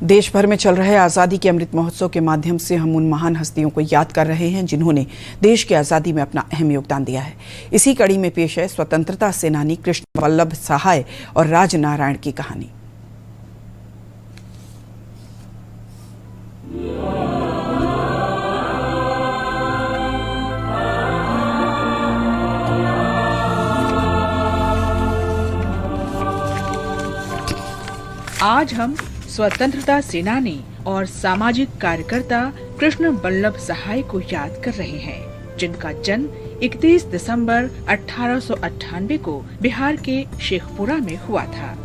देश भर में चल रहे आज़ादी के अमृत महोत्सव के माध्यम से हम उन महान हस्तियों को याद कर रहे हैं जिन्होंने देश की आज़ादी में अपना अहम योगदान दिया है। इसी कड़ी में पेश है स्वतंत्रता सेनानी कृष्ण वल्लभ सहाय और राजनारायण की कहानी। आज हम स्वतंत्रता सेनानी और सामाजिक कार्यकर्ता कृष्ण वल्लभ सहाय को याद कर रहे हैं, जिनका जन्म 31 दिसंबर 1898 को बिहार के शेखपुरा में हुआ था।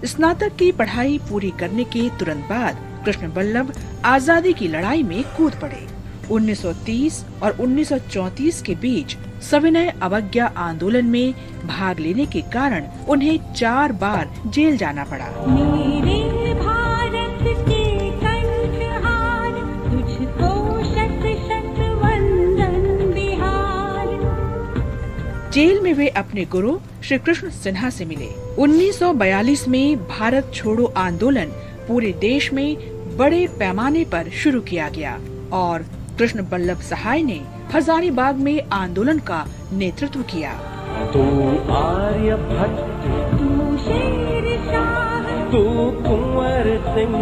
स्नातक की पढ़ाई पूरी करने के तुरंत बाद कृष्ण वल्लभ आजादी की लड़ाई में कूद पड़े। 1930 और 1934 के बीच सविनय अवज्ञा आंदोलन में भाग लेने के कारण उन्हें 4 बार जेल जाना पड़ा। मेरे भारत के कंठहार, तुझको शत शत वंदन बिहार। जेल में वे अपने गुरु श्री कृष्ण सिन्हा से मिले। 1942 में भारत छोड़ो आंदोलन पूरे देश में बड़े पैमाने पर शुरू किया गया और कृष्ण वल्लभ सहाय ने हजारीबाग में आंदोलन का नेतृत्व किया। तू आर्यभट्ट, तू शेरशाह, तू कुंवर सिंह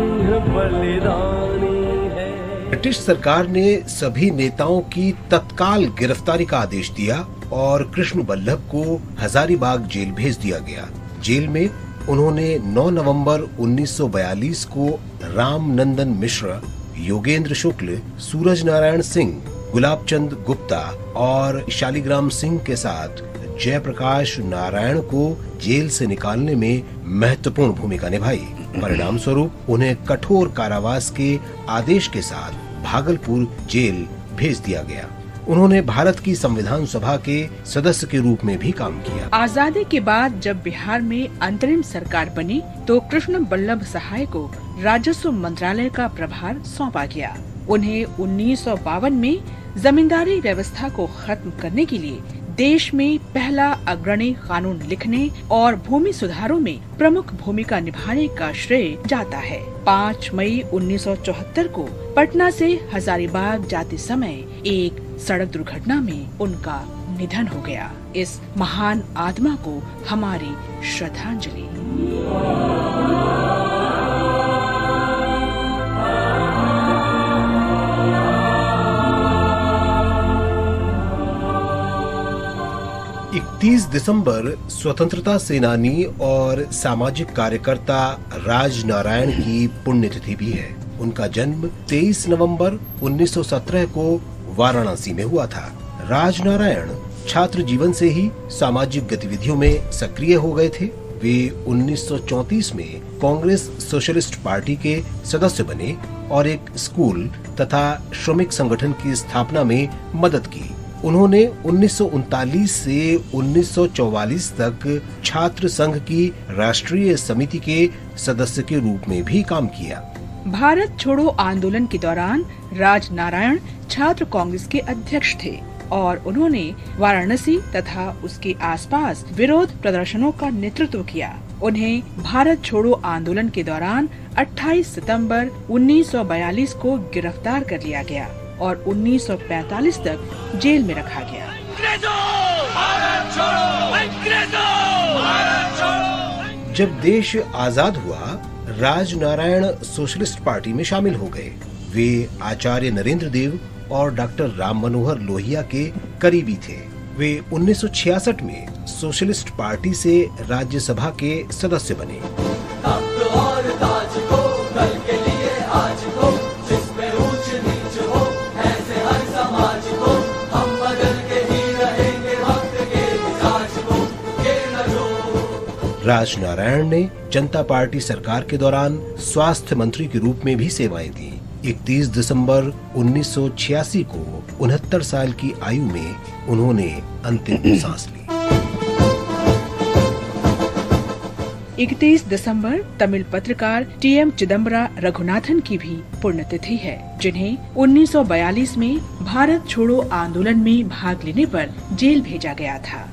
बलिदानी है। ब्रिटिश सरकार ने सभी नेताओं की तत्काल गिरफ्तारी का आदेश दिया और कृष्ण वल्लभ को हजारीबाग जेल भेज दिया गया। जेल में उन्होंने 9 नवंबर 1942 को रामनंदन मिश्र, योगेंद्र शुक्ल, सूरज नारायण सिंह, गुलाब चंद गुप्ता और शालिग्राम सिंह के साथ जयप्रकाश नारायण को जेल से निकालने में महत्वपूर्ण भूमिका निभाई। परिणाम स्वरूप उन्हें कठोर कारावास के आदेश के साथ भागलपुर जेल भेज दिया गया। उन्होंने भारत की संविधान सभा के सदस्य के रूप में भी काम किया। आजादी के बाद जब बिहार में अंतरिम सरकार बनी तो कृष्ण वल्लभ सहाय को राजस्व मंत्रालय का प्रभार सौंपा गया। उन्हें 1952 में जमींदारी व्यवस्था को खत्म करने के लिए देश में पहला अग्रणी कानून लिखने और भूमि सुधारों में प्रमुख भूमिका निभाने का श्रेय जाता है। 5 मई 1974 को पटना से हजारीबाग जाते समय एक सड़क दुर्घटना में उनका निधन हो गया। इस महान आत्मा को हमारी श्रद्धांजलि। 31 दिसंबर स्वतंत्रता सेनानी और सामाजिक कार्यकर्ता राजनारायण की पुण्यतिथि भी है। उनका जन्म 23 नवंबर 1917 को वाराणसी में हुआ था। राजनारायण छात्र जीवन से ही सामाजिक गतिविधियों में सक्रिय हो गए थे। वे 1934 में कांग्रेस सोशलिस्ट पार्टी के सदस्य बने और एक स्कूल तथा श्रमिक संगठन की स्थापना में मदद की। उन्होंने 1939 से 1944 तक छात्र संघ की राष्ट्रीय समिति के सदस्य के रूप में भी काम किया। भारत छोड़ो आंदोलन के दौरान राजनारायण छात्र कांग्रेस के अध्यक्ष थे और उन्होंने वाराणसी तथा उसके आसपास विरोध प्रदर्शनों का नेतृत्व किया। उन्हें भारत छोड़ो आंदोलन के दौरान 28 सितंबर 1942 को गिरफ्तार कर लिया गया और 1945 तक जेल में रखा गया। जब देश आजाद हुआ, राजनारायण सोशलिस्ट पार्टी में शामिल हो गए। वे आचार्य नरेंद्र देव और डॉक्टर राम मनोहर लोहिया के करीबी थे। वे 1966 में सोशलिस्ट पार्टी से राज्यसभा के सदस्य बने। राजनारायण ने जनता पार्टी सरकार के दौरान स्वास्थ्य मंत्री के रूप में भी सेवाएं दी। 31 दिसंबर 1986 को 69 साल की आयु में उन्होंने अंतिम सांस ली। 31 दिसंबर तमिल पत्रकार टीएम चिदम्बरा रघुनाथन की भी पुण्यतिथि है, जिन्हें 1942 में भारत छोड़ो आंदोलन में भाग लेने पर जेल भेजा गया था।